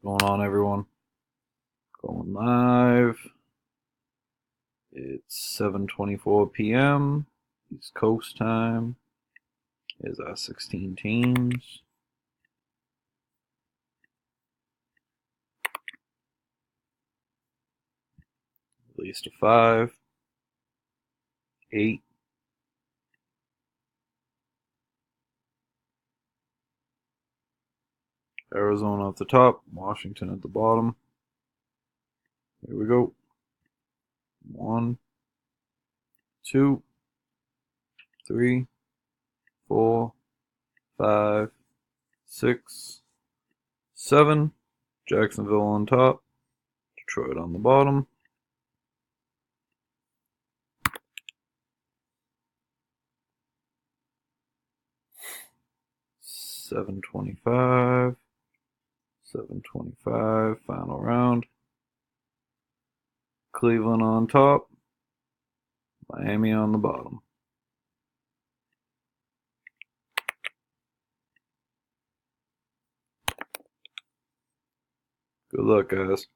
What's going on, everyone? Going live. It's 7:24 p.m. East Coast time. Here's our 16 teams. Least of 5, 8, Arizona at the top, Washington at the bottom. Here we go. 1, 2, 3, 4, 5, 6, 7. Jacksonville on top, Detroit on the bottom. $7.25, $7.25, final round. Cleveland on top, Miami on the bottom. Good luck, guys.